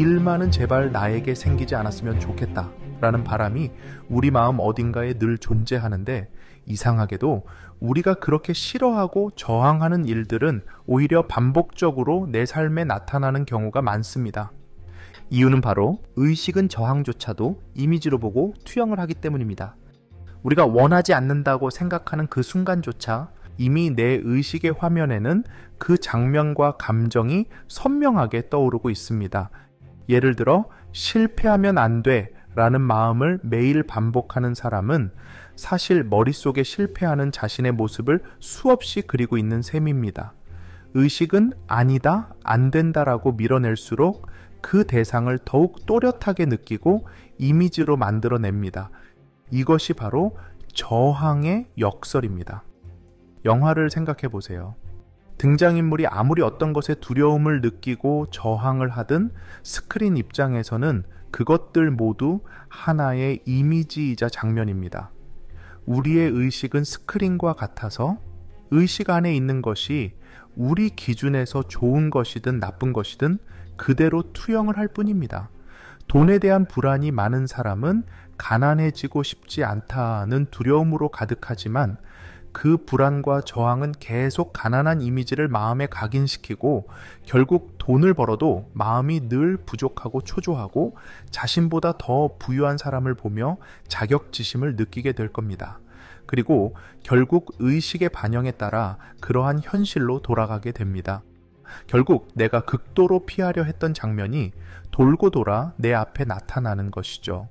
일만은 제발 나에게 생기지 않았으면 좋겠다 라는 바람이 우리 마음 어딘가에 늘 존재하는데, 이상하게도 우리가 그렇게 싫어하고 저항하는 일들은 오히려 반복적으로 내 삶에 나타나는 경우가 많습니다. 이유는 바로 의식은 저항조차도 이미지로 보고 투영을 하기 때문입니다. 우리가 원하지 않는다고 생각하는 그 순간조차 이미 내 의식의 화면에는 그 장면과 감정이 선명하게 떠오르고 있습니다. 예를 들어 실패하면 안 돼 라는 마음을 매일 반복하는 사람은 사실 머릿속에 실패하는 자신의 모습을 수없이 그리고 있는 셈입니다. 의식은 아니다, 안 된다라고 밀어낼수록 그 대상을 더욱 또렷하게 느끼고 이미지로 만들어냅니다. 이것이 바로 저항의 역설입니다. 영화를 생각해 보세요. 등장인물이 아무리 어떤 것에 두려움을 느끼고 저항을 하든 스크린 입장에서는 그것들 모두 하나의 이미지이자 장면입니다. 우리의 의식은 스크린과 같아서 의식 안에 있는 것이 우리 기준에서 좋은 것이든 나쁜 것이든 그대로 투영을 할 뿐입니다. 돈에 대한 불안이 많은 사람은 가난해지고 싶지 않다는 두려움으로 가득하지만 그 불안과 저항은 계속 가난한 이미지를 마음에 각인시키고 결국 돈을 벌어도 마음이 늘 부족하고 초조하고 자신보다 더 부유한 사람을 보며 자격지심을 느끼게 될 겁니다. 그리고 결국 의식의 반영에 따라 그러한 현실로 돌아가게 됩니다. 결국 내가 극도로 피하려 했던 장면이 돌고 돌아 내 앞에 나타나는 것이죠.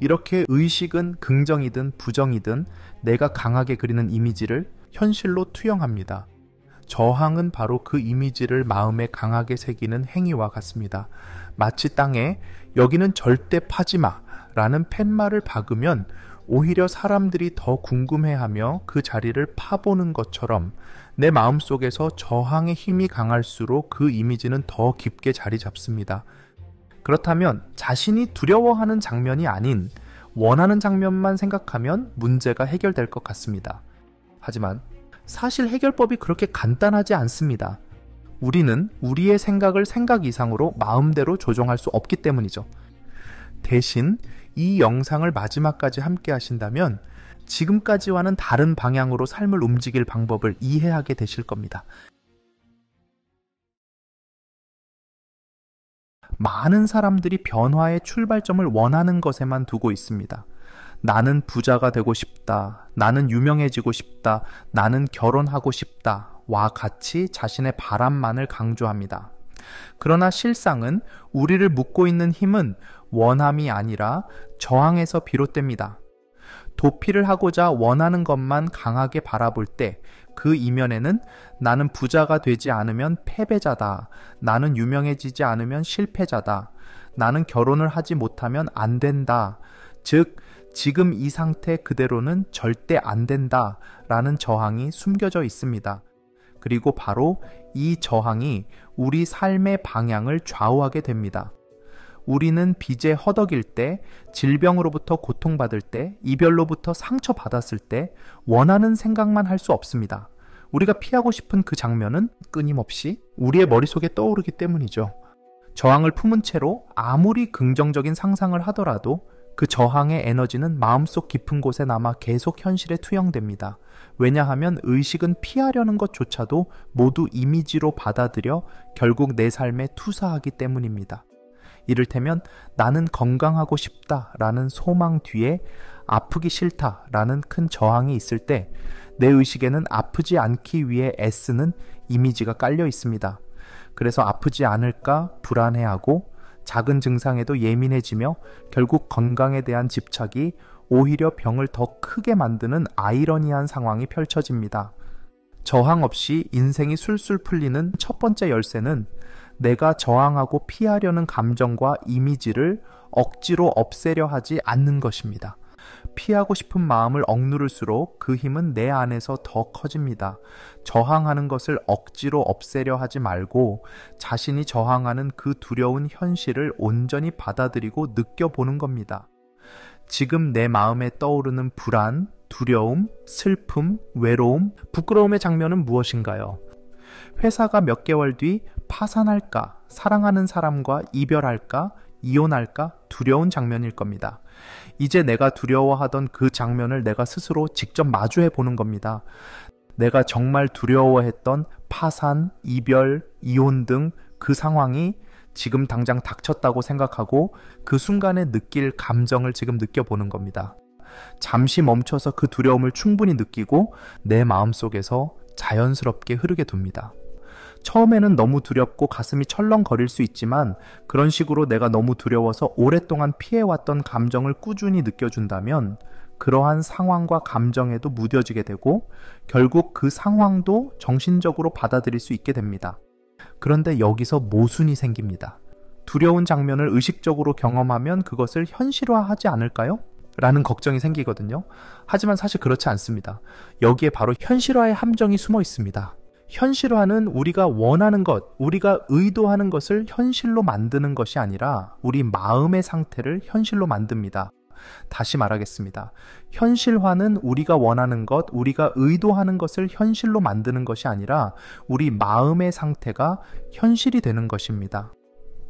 이렇게 의식은 긍정이든 부정이든 내가 강하게 그리는 이미지를 현실로 투영합니다. 저항은 바로 그 이미지를 마음에 강하게 새기는 행위와 같습니다. 마치 땅에 여기는 절대 파지마 라는 팻말을 박으면 오히려 사람들이 더 궁금해하며 그 자리를 파보는 것처럼 내 마음속에서 저항의 힘이 강할수록 그 이미지는 더 깊게 자리 잡습니다. 그렇다면 자신이 두려워하는 장면이 아닌 원하는 장면만 생각하면 문제가 해결될 것 같습니다. 하지만 사실 해결법이 그렇게 간단하지 않습니다. 우리는 우리의 생각을 생각 이상으로 마음대로 조종할 수 없기 때문이죠. 대신 이 영상을 마지막까지 함께 하신다면 지금까지와는 다른 방향으로 삶을 움직일 방법을 이해하게 되실 겁니다. 많은 사람들이 변화의 출발점을 원하는 것에만 두고 있습니다. 나는 부자가 되고 싶다, 나는 유명해지고 싶다, 나는 결혼하고 싶다 와 같이 자신의 바람만을 강조합니다. 그러나 실상은 우리를 묶고 있는 힘은 원함이 아니라 저항에서 비롯됩니다. 도피를 하고자 원하는 것만 강하게 바라볼 때 그 이면에는 나는 부자가 되지 않으면 패배자다, 나는 유명해지지 않으면 실패자다, 나는 결혼을 하지 못하면 안 된다, 즉 지금 이 상태 그대로는 절대 안 된다 라는 저항이 숨겨져 있습니다. 그리고 바로 이 저항이 우리 삶의 방향을 좌우하게 됩니다. 우리는 빚에 허덕일 때, 질병으로부터 고통받을 때, 이별로부터 상처받았을 때 원하는 생각만 할 수 없습니다. 우리가 피하고 싶은 그 장면은 끊임없이 우리의 머릿속에 떠오르기 때문이죠. 저항을 품은 채로 아무리 긍정적인 상상을 하더라도 그 저항의 에너지는 마음속 깊은 곳에 남아 계속 현실에 투영됩니다. 왜냐하면 의식은 피하려는 것조차도 모두 이미지로 받아들여 결국 내 삶에 투사하기 때문입니다. 이를테면 나는 건강하고 싶다라는 소망 뒤에 아프기 싫다라는 큰 저항이 있을 때 내 의식에는 아프지 않기 위해 애쓰는 이미지가 깔려 있습니다. 그래서 아프지 않을까 불안해하고 작은 증상에도 예민해지며 결국 건강에 대한 집착이 오히려 병을 더 크게 만드는 아이러니한 상황이 펼쳐집니다. 저항 없이 인생이 술술 풀리는 첫 번째 열쇠는 내가 저항하고 피하려는 감정과 이미지를 억지로 없애려 하지 않는 것입니다. 피하고 싶은 마음을 억누를수록 그 힘은 내 안에서 더 커집니다. 저항하는 것을 억지로 없애려 하지 말고 자신이 저항하는 그 두려운 현실을 온전히 받아들이고 느껴보는 겁니다. 지금 내 마음에 떠오르는 불안, 두려움, 슬픔, 외로움, 부끄러움의 장면은 무엇인가요? 회사가 몇 개월 뒤 파산할까, 사랑하는 사람과 이별할까, 이혼할까 두려운 장면일 겁니다. 이제 내가 두려워하던 그 장면을 내가 스스로 직접 마주해 보는 겁니다. 내가 정말 두려워했던 파산, 이별, 이혼 등 그 상황이 지금 당장 닥쳤다고 생각하고 그 순간에 느낄 감정을 지금 느껴보는 겁니다. 잠시 멈춰서 그 두려움을 충분히 느끼고 내 마음속에서 자연스럽게 흐르게 둡니다. 처음에는 너무 두렵고 가슴이 철렁거릴 수 있지만 그런 식으로 내가 너무 두려워서 오랫동안 피해왔던 감정을 꾸준히 느껴준다면 그러한 상황과 감정에도 무뎌지게 되고 결국 그 상황도 정신적으로 받아들일 수 있게 됩니다. 그런데 여기서 모순이 생깁니다. 두려운 장면을 의식적으로 경험하면 그것을 현실화하지 않을까요? 라는 걱정이 생기거든요. 하지만 사실 그렇지 않습니다. 여기에 바로 현실화의 함정이 숨어 있습니다. 현실화는 우리가 원하는 것, 우리가 의도하는 것을 현실로 만드는 것이 아니라 우리 마음의 상태를 현실로 만듭니다. 다시 말하겠습니다. 현실화는 우리가 원하는 것, 우리가 의도하는 것을 현실로 만드는 것이 아니라 우리 마음의 상태가 현실이 되는 것입니다.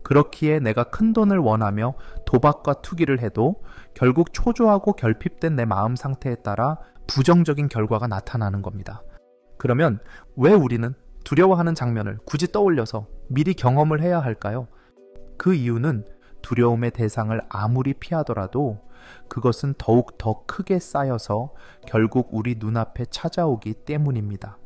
그렇기에 내가 큰 돈을 원하며 도박과 투기를 해도 결국 초조하고 결핍된 내 마음 상태에 따라 부정적인 결과가 나타나는 겁니다. 그러면 왜 우리는 두려워하는 장면을 굳이 떠올려서 미리 경험을 해야 할까요? 그 이유는 두려움의 대상을 아무리 피하더라도 그것은 더욱 더 크게 쌓여서 결국 우리 눈앞에 찾아오기 때문입니다.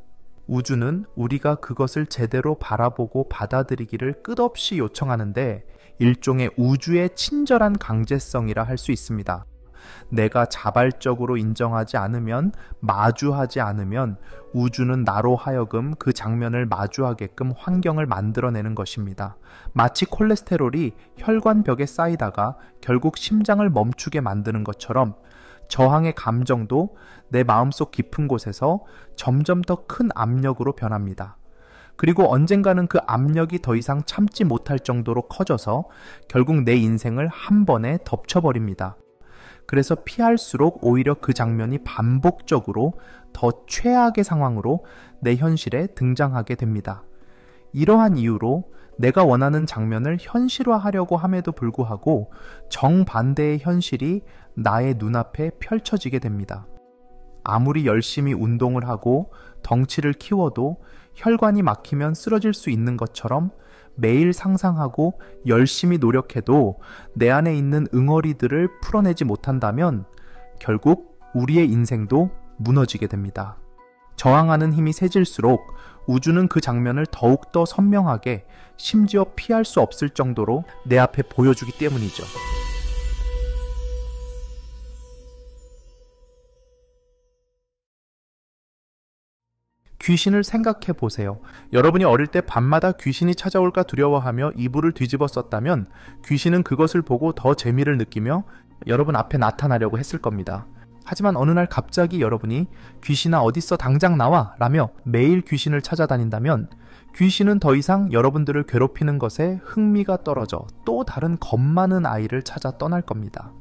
우주는 우리가 그것을 제대로 바라보고 받아들이기를 끝없이 요청하는데 일종의 우주의 친절한 강제성이라 할 수 있습니다. 내가 자발적으로 인정하지 않으면, 마주하지 않으면 우주는 나로 하여금 그 장면을 마주하게끔 환경을 만들어내는 것입니다. 마치 콜레스테롤이 혈관벽에 쌓이다가 결국 심장을 멈추게 만드는 것처럼 저항의 감정도 내 마음속 깊은 곳에서 점점 더 큰 압력으로 변합니다. 그리고 언젠가는 그 압력이 더 이상 참지 못할 정도로 커져서 결국 내 인생을 한 번에 덮쳐버립니다. 그래서 피할수록 오히려 그 장면이 반복적으로 더 최악의 상황으로 내 현실에 등장하게 됩니다. 이러한 이유로 내가 원하는 장면을 현실화하려고 함에도 불구하고 정반대의 현실이 나의 눈앞에 펼쳐지게 됩니다. 아무리 열심히 운동을 하고 덩치를 키워도 혈관이 막히면 쓰러질 수 있는 것처럼 매일 상상하고 열심히 노력해도 내 안에 있는 응어리들을 풀어내지 못한다면 결국 우리의 인생도 무너지게 됩니다. 저항하는 힘이 세질수록 우주는 그 장면을 더욱더 선명하게, 심지어 피할 수 없을 정도로 내 앞에 보여주기 때문이죠. 귀신을 생각해 보세요. 여러분이 어릴 때 밤마다 귀신이 찾아올까 두려워하며 이불을 뒤집어 썼다면 귀신은 그것을 보고 더 재미를 느끼며 여러분 앞에 나타나려고 했을 겁니다. 하지만 어느 날 갑자기 여러분이 귀신아 어딨어 당장 나와 라며 매일 귀신을 찾아다닌다면 귀신은 더 이상 여러분들을 괴롭히는 것에 흥미가 떨어져 또 다른 겁 많은 아이를 찾아 떠날 겁니다.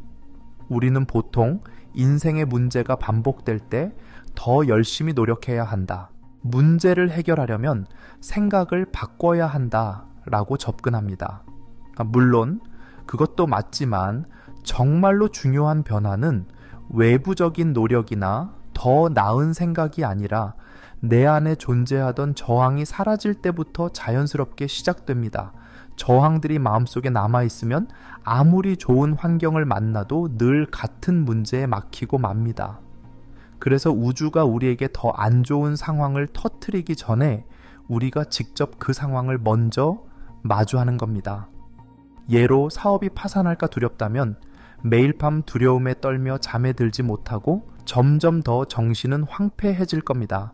우리는 보통 인생의 문제가 반복될 때 더 열심히 노력해야 한다. 문제를 해결하려면 생각을 바꿔야 한다 라고 접근합니다. 물론 그것도 맞지만 정말로 중요한 변화는 외부적인 노력이나 더 나은 생각이 아니라 내 안에 존재하던 저항이 사라질 때부터 자연스럽게 시작됩니다. 저항들이 마음속에 남아있으면 아무리 좋은 환경을 만나도 늘 같은 문제에 막히고 맙니다. 그래서 우주가 우리에게 더 안 좋은 상황을 터뜨리기 전에 우리가 직접 그 상황을 먼저 마주하는 겁니다. 예로 사업이 파산할까 두렵다면 매일 밤 두려움에 떨며 잠에 들지 못하고 점점 더 정신은 황폐해질 겁니다.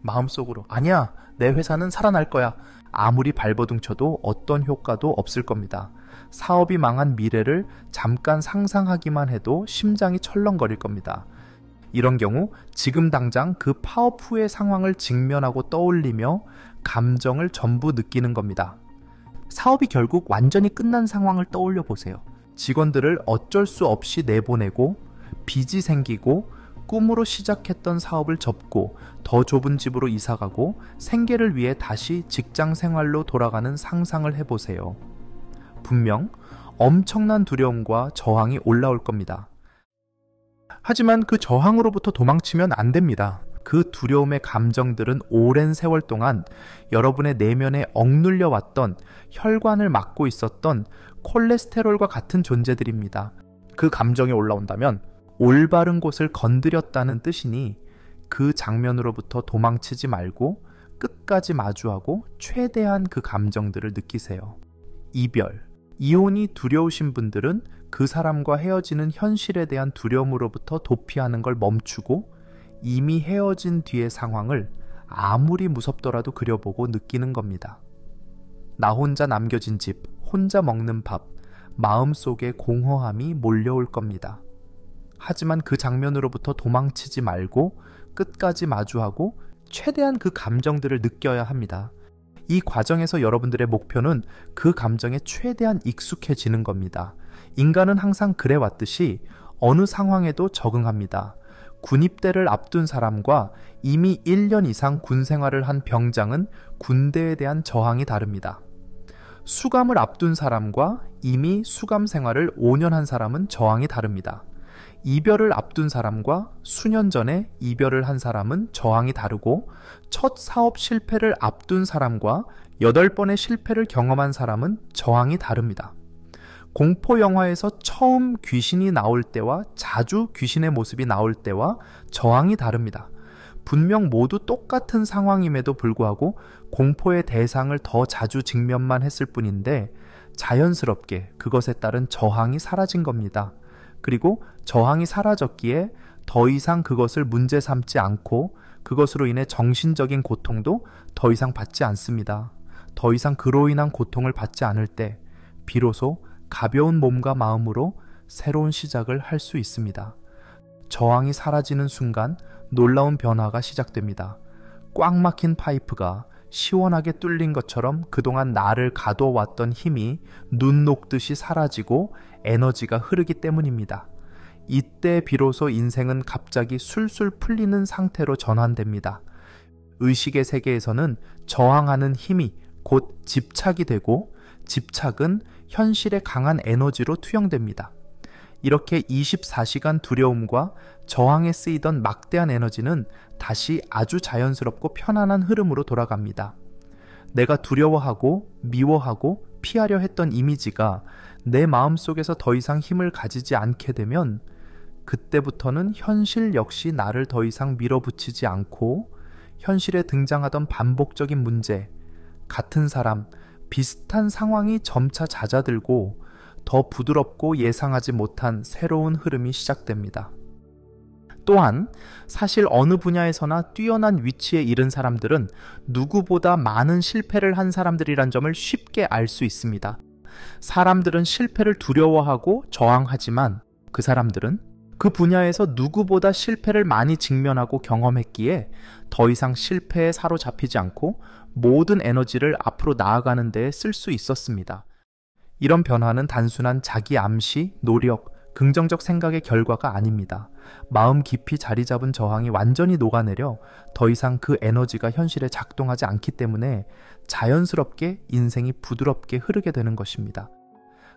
마음속으로 아니야, 내 회사는 살아날 거야. 아무리 발버둥 쳐도 어떤 효과도 없을 겁니다. 사업이 망한 미래를 잠깐 상상하기만 해도 심장이 철렁거릴 겁니다. 이런 경우 지금 당장 그 파업 후의 상황을 직면하고 떠올리며 감정을 전부 느끼는 겁니다. 사업이 결국 완전히 끝난 상황을 떠올려 보세요. 직원들을 어쩔 수 없이 내보내고 빚이 생기고 꿈으로 시작했던 사업을 접고 더 좁은 집으로 이사가고 생계를 위해 다시 직장 생활로 돌아가는 상상을 해보세요. 분명 엄청난 두려움과 저항이 올라올 겁니다. 하지만 그 저항으로부터 도망치면 안 됩니다. 그 두려움의 감정들은 오랜 세월 동안 여러분의 내면에 억눌려 왔던, 혈관을 막고 있었던 콜레스테롤과 같은 존재들입니다. 그 감정이 올라온다면 올바른 곳을 건드렸다는 뜻이니 그 장면으로부터 도망치지 말고 끝까지 마주하고 최대한 그 감정들을 느끼세요. 이별, 이혼이 두려우신 분들은 그 사람과 헤어지는 현실에 대한 두려움으로부터 도피하는 걸 멈추고 이미 헤어진 뒤의 상황을 아무리 무섭더라도 그려보고 느끼는 겁니다. 나 혼자 남겨진 집, 혼자 먹는 밥, 마음속에 공허함이 몰려올 겁니다. 하지만 그 장면으로부터 도망치지 말고 끝까지 마주하고 최대한 그 감정들을 느껴야 합니다. 이 과정에서 여러분들의 목표는 그 감정에 최대한 익숙해지는 겁니다. 인간은 항상 그래왔듯이 어느 상황에도 적응합니다. 군입대를 앞둔 사람과 이미 1년 이상 군 생활을 한 병장은 군대에 대한 저항이 다릅니다. 수감을 앞둔 사람과 이미 수감 생활을 5년 한 사람은 저항이 다릅니다. 이별을 앞둔 사람과 수년 전에 이별을 한 사람은 저항이 다르고, 첫 사업 실패를 앞둔 사람과 8번의 실패를 경험한 사람은 저항이 다릅니다. 공포 영화에서 처음 귀신이 나올 때와 자주 귀신의 모습이 나올 때와 저항이 다릅니다. 분명 모두 똑같은 상황임에도 불구하고 공포의 대상을 더 자주 직면만 했을 뿐인데 자연스럽게 그것에 따른 저항이 사라진 겁니다. 그리고 저항이 사라졌기에 더 이상 그것을 문제 삼지 않고 그것으로 인해 정신적인 고통도 더 이상 받지 않습니다. 더 이상 그로 인한 고통을 받지 않을 때 비로소 가벼운 몸과 마음으로 새로운 시작을 할 수 있습니다. 저항이 사라지는 순간 놀라운 변화가 시작됩니다. 꽉 막힌 파이프가 시원하게 뚫린 것처럼 그동안 나를 가둬왔던 힘이 눈 녹듯이 사라지고 에너지가 흐르기 때문입니다. 이때 비로소 인생은 갑자기 술술 풀리는 상태로 전환됩니다. 의식의 세계에서는 저항하는 힘이 곧 집착이 되고, 집착은 현실의 강한 에너지로 투영됩니다. 이렇게 24시간 두려움과 저항에 쓰이던 막대한 에너지는 다시 아주 자연스럽고 편안한 흐름으로 돌아갑니다. 내가 두려워하고 미워하고 피하려 했던 이미지가 내 마음속에서 더 이상 힘을 가지지 않게 되면 그때부터는 현실 역시 나를 더 이상 밀어붙이지 않고 현실에 등장하던 반복적인 문제, 같은 사람, 비슷한 상황이 점차 잦아들고 더 부드럽고 예상하지 못한 새로운 흐름이 시작됩니다. 또한 사실 어느 분야에서나 뛰어난 위치에 이른 사람들은 누구보다 많은 실패를 한 사람들이란 점을 쉽게 알 수 있습니다. 사람들은 실패를 두려워하고 저항하지만 그 사람들은 그 분야에서 누구보다 실패를 많이 직면하고 경험했기에 더 이상 실패에 사로잡히지 않고 모든 에너지를 앞으로 나아가는 데에 쓸 수 있었습니다. 이런 변화는 단순한 자기 암시, 노력, 긍정적 생각의 결과가 아닙니다. 마음 깊이 자리 잡은 저항이 완전히 녹아내려 더 이상 그 에너지가 현실에 작동하지 않기 때문에 자연스럽게 인생이 부드럽게 흐르게 되는 것입니다.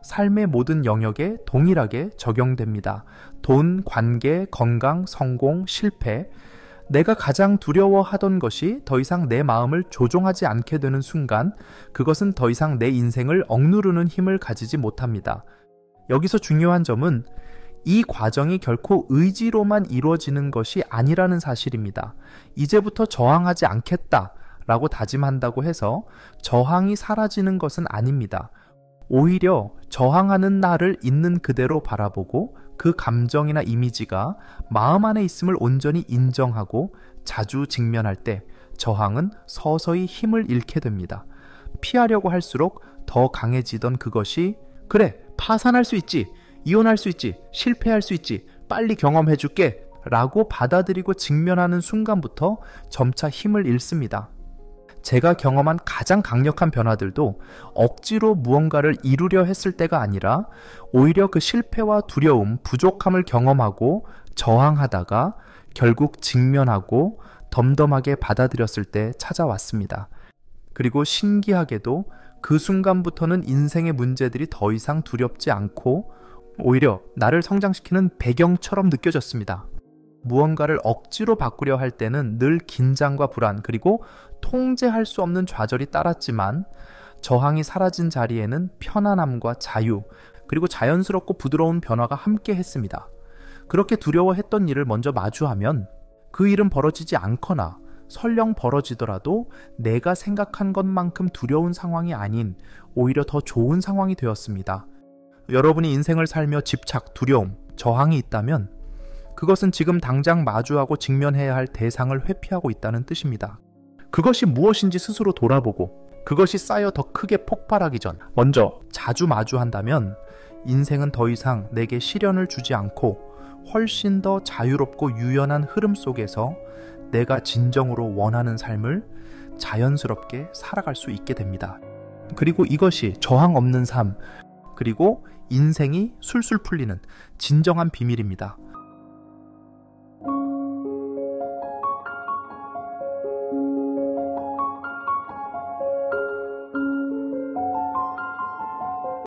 삶의 모든 영역에 동일하게 적용됩니다. 돈, 관계, 건강, 성공, 실패, 내가 가장 두려워하던 것이 더 이상 내 마음을 조종하지 않게 되는 순간 그것은 더 이상 내 인생을 억누르는 힘을 가지지 못합니다. 여기서 중요한 점은 이 과정이 결코 의지로만 이루어지는 것이 아니라는 사실입니다. 이제부터 저항하지 않겠다라고 다짐한다고 해서 저항이 사라지는 것은 아닙니다. 오히려 저항하는 나를 있는 그대로 바라보고 그 감정이나 이미지가 마음 안에 있음을 온전히 인정하고 자주 직면할 때 저항은 서서히 힘을 잃게 됩니다. 피하려고 할수록 더 강해지던 그것이 그래, 파산할 수 있지, 이혼할 수 있지, 실패할 수 있지, 빨리 경험해줄게 라고 받아들이고 직면하는 순간부터 점차 힘을 잃습니다. 제가 경험한 가장 강력한 변화들도 억지로 무언가를 이루려 했을 때가 아니라 오히려 그 실패와 두려움, 부족함을 경험하고 저항하다가 결국 직면하고 덤덤하게 받아들였을 때 찾아왔습니다. 그리고 신기하게도 그 순간부터는 인생의 문제들이 더 이상 두렵지 않고 오히려 나를 성장시키는 배경처럼 느껴졌습니다. 무언가를 억지로 바꾸려 할 때는 늘 긴장과 불안 그리고 통제할 수 없는 좌절이 따랐지만 저항이 사라진 자리에는 편안함과 자유 그리고 자연스럽고 부드러운 변화가 함께 했습니다. 그렇게 두려워했던 일을 먼저 마주하면 그 일은 벌어지지 않거나 설령 벌어지더라도 내가 생각한 것만큼 두려운 상황이 아닌 오히려 더 좋은 상황이 되었습니다. 여러분이 인생을 살며 집착, 두려움, 저항이 있다면 그것은 지금 당장 마주하고 직면해야 할 대상을 회피하고 있다는 뜻입니다. 그것이 무엇인지 스스로 돌아보고 그것이 쌓여 더 크게 폭발하기 전 먼저 자주 마주한다면 인생은 더 이상 내게 시련을 주지 않고 훨씬 더 자유롭고 유연한 흐름 속에서 내가 진정으로 원하는 삶을 자연스럽게 살아갈 수 있게 됩니다. 그리고 이것이 저항 없는 삶, 그리고 인생이 술술 풀리는 진정한 비밀입니다.